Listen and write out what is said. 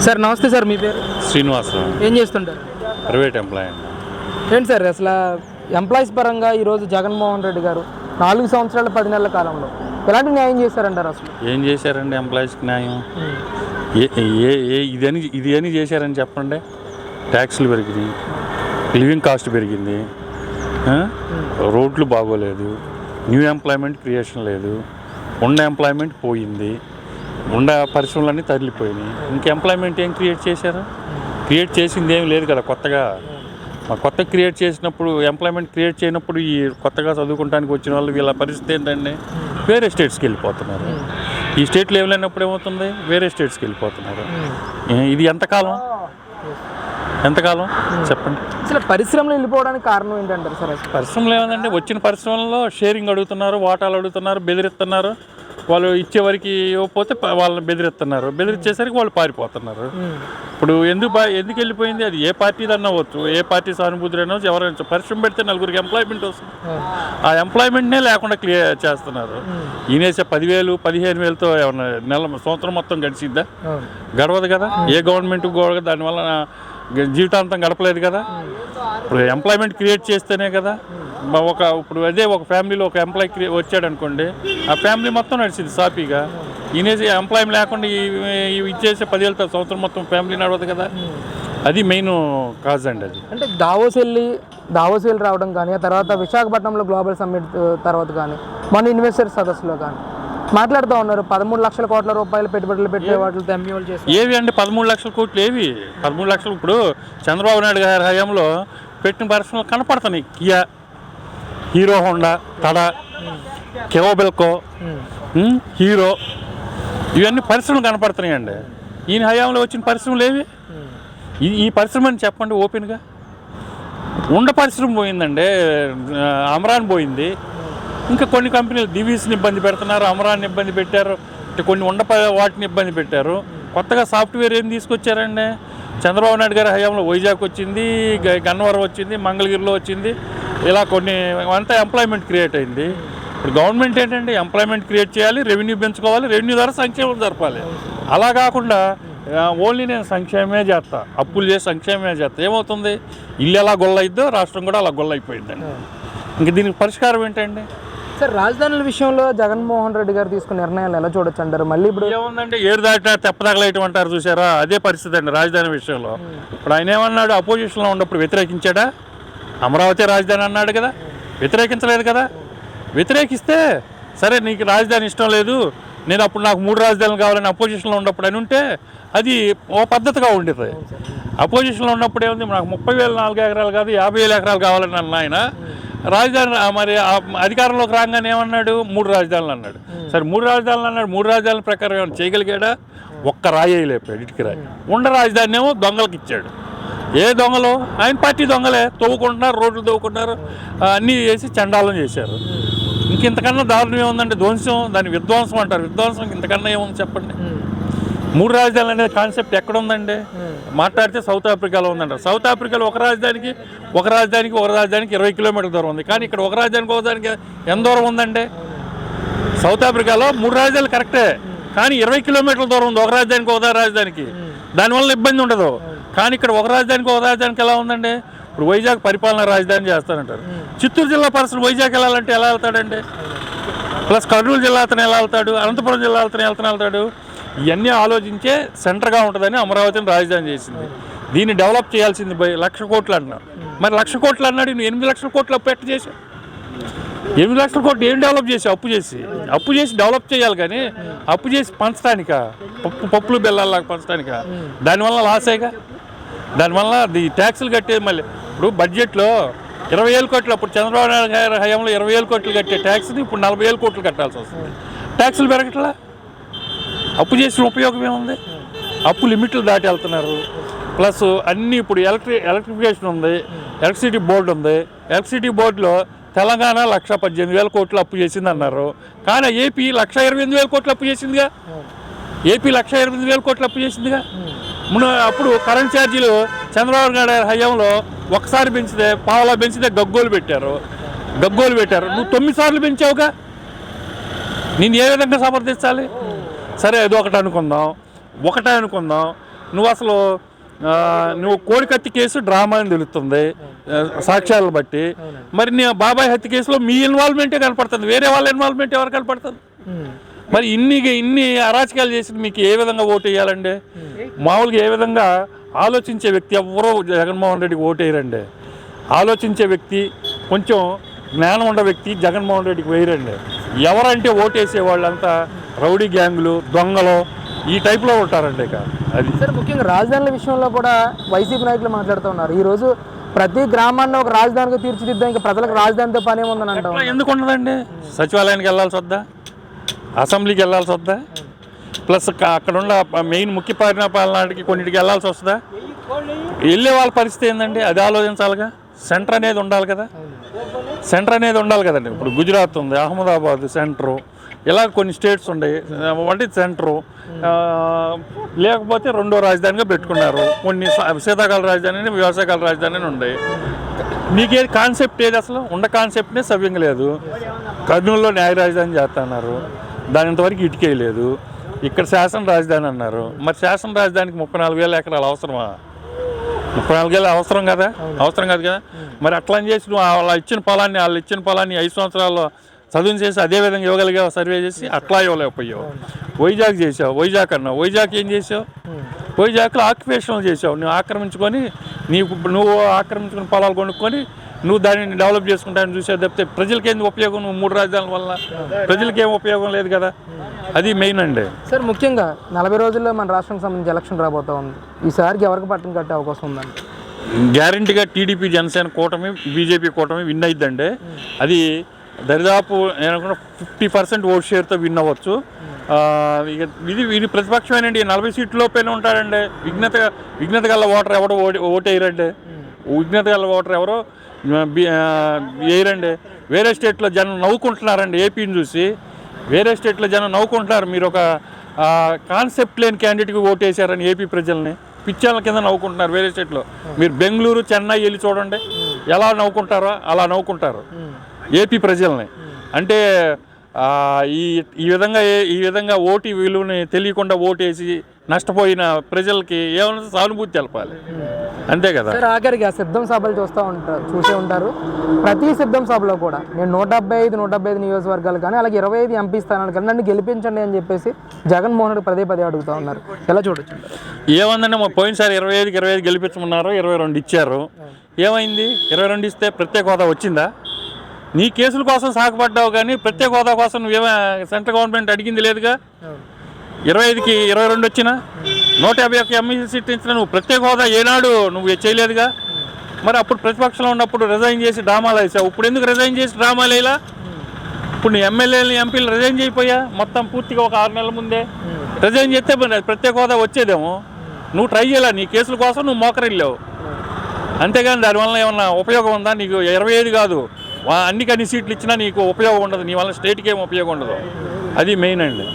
Sir నమస్తే sir, మీ పేరు? శ్రీనివాసరావు. ఏం చేస్తుంటారు? ప్రైవేట్ ఎంప్లాయీ అండి. ఏంటి సార్ అసలు ఎంప్లాయీస్ పరంగా ఈరోజు జగన్మోహన్ రెడ్డి గారు 4 సంవత్సరాల 10 నెలల కాలంలో ఎలాంటి న్యాయం చేశారంటారు? అసలు ఏం చేశారండి ఎంప్లాయీస్కి న్యాయం? ఇది అని చేశారని చెప్పండి. ట్యాక్స్లు పెరిగినాయి, లివింగ్ కాస్ట్ పెరిగింది, రోడ్లు బాగోలేదు, న్యూ ఎంప్లాయ్మెంట్ క్రియేషన్ లేదు, ఉన్న ఎంప్లాయ్మెంట్ పోయింది, ఉన్న పరిశ్రమలన్నీ తరలిపోయినాయి. ఇంక ఎంప్లాయ్మెంట్ ఏం క్రియేట్ చేశారు? క్రియేట్ చేసింది ఏం లేదు కదా. కొత్తగా క్రియేట్ చేసినప్పుడు, ఎంప్లాయ్మెంట్ క్రియేట్ చేయనప్పుడు ఈ కొత్తగా చదువుకోవడానికి వచ్చిన వాళ్ళు వీళ్ళ పరిస్థితి ఏంటండి? వేరే స్టేట్స్కి వెళ్ళిపోతున్నారు. ఈ స్టేట్లో ఏం లేనప్పుడు ఏమవుతుంది? వేరే స్టేట్స్కి వెళ్ళిపోతున్నారు. ఇది ఎంతకాలం చెప్పండి. అసలు పరిశ్రమలు వెళ్ళిపోవడానికి కారణం ఏంటంటారు సార్? పరిశ్రమలు ఏమందంటే, వచ్చిన పరిశ్రమల్లో షేరింగ్ అడుగుతున్నారు, వాటాలు అడుగుతున్నారు, బెదిరిస్తున్నారు. వాళ్ళు ఇచ్చేవరకు ఇవ్వకపోతే వాళ్ళని బెదిరించేసరికి వాళ్ళు పారిపోతున్నారు. ఇప్పుడు ఎందుకు వెళ్ళిపోయింది? అది ఏ పార్టీ అవ్వచ్చు, ఏ పార్టీ సానుభూతి అనవచ్చు, ఎవరైనా పరిశ్రమ పెడితే 4 ఎంప్లాయ్మెంట్ వస్తుంది. ఆ ఎంప్లాయ్మెంట్నే లేకుండా క్లియర్ చేస్తున్నారు. ఈనేసే 10,000 15,000తో ఏమన్నా సంవత్సరం మొత్తం గడిచిద్దా? గడవదు కదా. ఏ గవర్నమెంట్ కూడా దానివల్ల జీవితాంతం గడపలేదు కదా. ఇప్పుడు ఎంప్లాయ్మెంట్ క్రియేట్ చేస్తేనే కదా. ఇప్పుడు ఒక ఫ్యామిలీలో ఒక ఎంప్లాయీ వచ్చాడు అనుకోండి, ఆ ఫ్యామిలీ మొత్తం నడిచింది సాఫీగా. ఈనేసి ఎంప్లాయీ లేకుండా ఇచ్చేసే 10,000తో సంవత్సరం మొత్తం ఫ్యామిలీ నడవదు కదా. అది మెయిన్ కాజ్ అండి. అది అంటే దావోస్ వెళ్ళి రావడం కానీ, ఆ తర్వాత విశాఖపట్నంలో గ్లోబల్ సమ్మిట్ తర్వాత కానీ, మన ఇన్వెస్టర్స్ సదస్సులో కానీ మాట్లాడుతూ ఉన్నారు. 13 లక్షల కోట్ల రూపాయలు పెట్టుబడులు పెట్టే వాటితో ఎంపీలు చేస్తారు. ఏవి అండి 13 లక్షల కోట్లు? ఏవి 13 లక్షలు? ఇప్పుడు చంద్రబాబు నాయుడు గారి హయాంలో పెట్టిన పరిశ్రమలు కనపడుతున్నాయి. Kia, Hero Honda, Tata, Kobelco, Hero, ఇవన్నీ పరిశ్రమలు కనపడుతున్నాయండి. ఈయన హయాంలో వచ్చిన పరిశ్రమలు ఏవి? ఈ పరిశ్రమ అని చెప్పండి ఓపెన్గా. ఉండ పరిశ్రమ పోయిందండి, అమరాన్ పోయింది. ఇంకా కొన్ని కంపెనీలు దివీస్ని ఇబ్బంది పెడుతున్నారు, అమరాన్ని ఇబ్బంది పెట్టారు, కొన్ని వాటిని ఇబ్బంది పెట్టారు. కొత్తగా సాఫ్ట్వేర్ ఏం తీసుకొచ్చారండి? చంద్రబాబు నాయుడు గారి హయాంలో వైజాగ్ వచ్చింది, గన్నవరం వచ్చింది, మంగళగిరిలో వచ్చింది. ఇలా కొన్ని అంతా ఎంప్లాయ్మెంట్ క్రియేట్ అయింది. ఇప్పుడు గవర్నమెంట్ ఏంటంటే ఎంప్లాయ్మెంట్ క్రియేట్ చేయాలి, రెవెన్యూ పెంచుకోవాలి, రెవెన్యూ ద్వారా సంక్షేమం జరపాలి. అలా కాకుండా ఓన్లీ నేను సంక్షేమమే చేస్తా, అప్పులు చేసి సంక్షేమమే చేస్తా. ఏమవుతుంది? ఇల్లు ఎలా గొల్లయిద్దో రాష్ట్రం కూడా అలా గొల్లయిపోయిందండి. ఇంక దీనికి పరిష్కారం ఏంటండి? సార్ రాజధానుల విషయంలో జగన్మోహన్ రెడ్డి గారు తీసుకున్న నిర్ణయాలు ఎలా చూడొచ్చు అంటారు? మళ్ళీ ఇప్పుడు ఏముందంటే, ఏరు దాటినా తెప్పదగలేయటం అంటారు చూసారా, అదే పరిస్థితి అండి రాజధాని విషయంలో. ఇప్పుడు ఆయన ఏమన్నాడు? అపోజిషన్లో ఉన్నప్పుడు వ్యతిరేకించాడా? అమరావతి రాజధాని అన్నాడు కదా, వ్యతిరేకించలేదు కదా. వ్యతిరేకిస్తే సరే నీకు రాజధాని ఇష్టం లేదు, నేను అప్పుడు నాకు 3 రాజధానులు కావాలని అపోజిషన్లో ఉన్నప్పుడు అని ఉంటే అది ఓ పద్ధతిగా ఉండేది. అపోజిషన్లో ఉన్నప్పుడు ఏముంది? నాకు 30,004 ఎకరాలు కాదు 50,000 ఎకరాలు కావాలని అన్న ఆయన రాజధాని మరి అధికారంలోకి రాగానే ఏమన్నాడు? 3 రాజధానులు అన్నాడు. సరే 3 రాజధానులు అన్నాడు, 3 రాజధానుల ప్రకారం ఏమైనా చేయగలిగాడా? ఒక్క రాయి లేపాడు, ఇటుకి రాయి. ఉండ రాజధాని ఏమో దొంగలకు ఇచ్చాడు. ఏ దొంగలు? ఆయన పార్టీ దొంగలే. తవ్వుకుంటున్నారు, రోడ్లు తవ్వుకుంటున్నారు, అన్నీ చేసి చండాలం చేశారు. ఇంతకన్నా దారుణం ఏముందంటే ధ్వంసం, దాన్ని విధ్వంసం అంటారు. విధ్వంసం ఇంతకన్నా ఏముంది చెప్పండి? 3 రాజధానులు అనేది కాన్సెప్ట్ ఎక్కడ ఉందండి? మాట్లాడితే సౌత్ ఆఫ్రికాలో ఉందంటారు. సౌత్ ఆఫ్రికాలో ఒక రాజధానికి 20 కిలోమీటర్ల దూరం ఉంది. కానీ ఇక్కడ ఒక రాజధానికి ఎంత దూరం ఉందండి? సౌత్ ఆఫ్రికాలో 3 రాజధానులు కరెక్టే, కానీ 20 కిలోమీటర్ల దూరం ఉంది ఒక రాజధానికి. దానివల్ల ఇబ్బంది ఉండదు. కానీ ఇక్కడ ఒక రాజధానికి ఎలా ఉందండి? ఇప్పుడు వైజాగ్ పరిపాలనా రాజధాని చేస్తానంటారు. చిత్తూరు జిల్లా పరిస్థితులు వైజాగ్ వెళ్ళాలంటే ఎలా వెళ్తాడండి? ప్లస్ కర్నూలు జిల్లా అతను ఎలా వెళ్తాడు? అనంతపురం జిల్లా అతను వెళ్తాడు? ఇవన్నీ ఆలోచించే సెంటర్గా ఉంటుందని అమరావతిని రాజధాని చేసింది. దీన్ని డెవలప్ చేయాల్సింది 1,00,000 కోట్లు అంటున్నాడు. మరి 1,00,000 కోట్లు అన్నాడు, 8 లక్షల కోట్లు అప్పు ఎట్టు చేశావు? 8 లక్షల కోట్లు ఏం డెవలప్ చేసావు? అప్పు చేసి డెవలప్ చేయాలి, కానీ అప్పు చేసి పంచడానిక, పప్పులు బెల్లాల్లాగా పంచడానిక? దానివల్ల లాసేగా. దానివల్ల ట్యాక్సులు కట్టేది. మళ్ళీ ఇప్పుడు బడ్జెట్లో 20,000 కోట్లు, అప్పుడు చంద్రబాబు నాయుడు గారి హయాంలో 20,000 కోట్లు కట్టే ట్యాక్స్ని ఇప్పుడు 40,000 కోట్లు కట్టాల్సి వస్తుంది. ట్యాక్సులు పెరగట్లా. అప్పు చేసిన ఉపయోగం ఏముంది? అప్పు లిమిట్లు దాటి వెళ్తున్నారు. ప్లస్ అన్నీ ఇప్పుడు ఎలక్ట్రిఫికేషన్ ఉంది, ఎలక్ట్రిసిటీ బోర్డు ఉంది. ఎలక్ట్రిసిటీ బోర్డులో తెలంగాణ 1,18,000 కోట్లు అప్పు చేసింది అన్నారు. కానీ ఏపీ 1,28,000 కోట్లు అప్పు చేసిందిగా. ఏపీ 1,28,000 కోట్లు అప్పు చేసిందిగా. అప్పుడు కరెంట్ ఛార్జీలు చంద్రబాబు నాయుడు హయాంలో ఒకసారి పెంచితే పావలా పెంచితే గగ్గోలు పెట్టారు. నువ్వు 9 సార్లు పెంచావుగా. నేను ఏ విధంగా సమర్థించాలి? సరే అది ఒకటే అనుకుందాం. నువ్వు అసలు నువ్వు కోడికత్తి కేసు డ్రామా అని తెలుస్తుంది సాక్ష్యాలను బట్టి. మరి నీ బాబాయ్ హత్య కేసులో మీ ఇన్వాల్వ్మెంటే కనపడుతుంది, వేరే వాళ్ళ ఇన్వాల్వ్మెంట్ ఎవరు కనపడుతుంది? మరి ఇన్ని అరాచకాలు చేసి మీకు ఏ విధంగా ఓటు వేయాలండి? మామూలుగా ఏ విధంగా ఆలోచించే వ్యక్తి ఎవరో జగన్మోహన్ రెడ్డికి ఓటు వేయరండి. ఆలోచించే వ్యక్తి, కొంచెం జ్ఞానం ఉన్న వ్యక్తి జగన్మోహన్ రెడ్డికి వేయరండి. ఎవరంటే ఓటేసే వాళ్ళంతా రౌడీ గ్యాంగులు, దొంగలు, ఈ టైప్లో ఉంటారండి. ఇక అది సార్ ముఖ్యంగా రాజధానుల విషయంలో కూడా వైసీపీ నాయకులు మాట్లాడుతూ ఉన్నారు. ఈరోజు ప్రతి గ్రామాన్ని ఒక రాజధానిగా తీర్చిదిద్దాం, ఇంకా ప్రజలకు రాజధానితో పని ఏముందని అంటాం. ఎందుకు ఉండదండి? సచివాలయానికి వెళ్ళాల్సి వద్దా, అసెంబ్లీకి వెళ్ళాల్సి వద్దా, ప్లస్ అక్కడ ఉన్న మెయిన్ ముఖ్య పరిపాలనాటికి కొన్నిటికి వెళ్ళాల్సి వస్తుందా? వెళ్ళే వాళ్ళ పరిస్థితి ఏంటండి? అది ఆలోచించాలిగా. సెంటర్ అనేది ఉండాలి కదా, సెంటర్ అనేది ఉండాలి కదండి. ఇప్పుడు గుజరాత్ ఉంది, అహ్మదాబాద్ సెంటరు, ఇలా కొన్ని స్టేట్స్ ఉన్నాయి. అంటే సెంటరు లేకపోతే రెండో రాజధానిగా పెట్టుకున్నారు. కొన్ని శీతాకాల రాజధాని, వ్యవసాయకాల రాజధాని అని ఉన్నాయి. నీకేది కాన్సెప్ట్ ఏది అసలు? ఉన్న కాన్సెప్ట్నే సవ్యంగా లేదు. కర్నూలులో న్యాయ రాజధాని చేస్తున్నారు, దాని ఇంతవరకు ఇటుకేయలేదు. ఇక్కడ శాసన రాజధాని అన్నారు. మరి శాసన రాజధానికి 34,000 ఎకరాలు అవసరమా? 34,000 అవసరం కదా, అవసరం కాదు కదా. మరి అట్లా చేసి నువ్వు వాళ్ళు ఇచ్చిన పొలాన్ని 5 సంవత్సరాల్లో చదువు చేసి అదే విధంగా ఇవ్వగలిగావు, సర్వే చేసి అట్లా ఇవ్వలేకపోయావు. వైజాగ్ చేసావు, వైజాగ్ అన్నావు, వైజాగ్ ఏం చేసావు? వైజాగ్లో ఆక్యుపేషన్లు చేసావు. నువ్వు ఆక్రమించుకుని పొలాలు కొనుక్కొని నువ్వు దానిని డెవలప్ చేసుకుంటానని చూసావు తప్పితే ప్రజలకి ఏంది ఉపయోగం? నువ్వు 3 రాజధానుల వల్ల ప్రజలకి ఏం ఉపయోగం లేదు కదా. అది మెయిన్ అండి. సార్ ముఖ్యంగా 40 రోజుల్లో మన రాష్ట్రానికి సంబంధించి ఎలక్షన్ రాబోతూ ఉంది. ఈసారికి ఎవరికి పట్టం కట్టే అవకాశం ఉందండి? గ్యారంటీగా టీడీపీ, జనసేన కూటమి, బీజేపీ కూటమి విన్ అయిద్దండి. అది దరిదాపు నేను అనుకున్న 50% ఓట్ షేర్తో విన్ అవ్వచ్చు. ఇక ఇది ప్రతిపక్షమేనండి. 40 సీట్లలోపైన ఉంటారండి. విఘ్నత గల ఓటర్ ఎవడో ఓటు వేయరండి. విఘ్నత గల ఓటర్ ఎవరో వేయరండి. వేరే స్టేట్లో జనం నవ్వుకుంటున్నారండి. ఏపీని చూసి వేరే స్టేట్లో జనం నవ్వుకుంటున్నారు. మీరు ఒక కాన్సెప్ట్ లేని క్యాండిడేట్కి ఓటు వేసారని ఏపీ ప్రజల్ని పిచ్చాల కింద నవ్వుకుంటున్నారు వేరే స్టేట్లో. మీరు బెంగళూరు, చెన్నై వెళ్ళి చూడండి, ఎలా నవ్వుకుంటారో అలా నవ్వుకుంటారు ఏపీ ప్రజల్ని. అంటే ఈ విధంగా ఓటు విలువని తెలియకుండా ఓటేసి నష్టపోయిన ప్రజలకి ఏమైనా సానుభూతి తెలపాలి, అంతే కదా. సార్ ఆఖరిగా సిద్ధం సభలు చూసే ఉంటారు. ప్రతి సిద్ధం సభలో కూడా నేను 175 నియోజకవర్గాలు కానీ అలాగే 25 ఎంపీ స్థానాలు కానీ నన్ను గెలిపించండి అని చెప్పేసి జగన్మోహన్ రెడ్డి పదే అడుగుతూ ఉన్నారు. ఎలా చూడొచ్చు? ఏముందండి, పోయినసారి 25 గెలిపించమన్నారు, 22 ఇచ్చారు. ఏమైంది? 22 ఇస్తే ప్రత్యేక హోదా వచ్చిందా? నీ కేసుల కోసం సాగుపడ్డావు కానీ ప్రత్యేక హోదా కోసం నువ్వేమో సెంట్రల్ గవర్నమెంట్ అడిగింది లేదుగా. 25కి 22 వచ్చినా 151 ఎమ్మెల్యే సీట్లు ఇచ్చినా నువ్వు ప్రత్యేక హోదా ఏనాడు నువ్వు చేయలేదుగా. మరి అప్పుడు ప్రతిపక్షంలో ఉన్నప్పుడు రిజైన్ చేసి డ్రామాలు వేసావు. ఇప్పుడు ఎందుకు రిజైన్ చేసి డ్రామాలు వేయాలా? ఇప్పుడు నీ ఎమ్మెల్యేలు, ఎంపీలు రిజైన్ చేయిపోయా మొత్తం పూర్తిగా ఒక 6 నెలల ముందే రిజైన్ చేస్తే ప్రత్యేక హోదా వచ్చేదేమో. నువ్వు ట్రై చేయాల, నీ కేసుల కోసం నువ్వు మోకరిల్లావు, అంతేగాని దానివల్ల ఏమన్నా ఉపయోగం ఉందా? నీకు 25 కాదు, అన్ని సీట్లు ఇచ్చినా నీకు ఉపయోగం ఉండదు. నీ వల్ల స్టేట్కి ఏం ఉపయోగం ఉండదు. అది మెయిన్ అండి.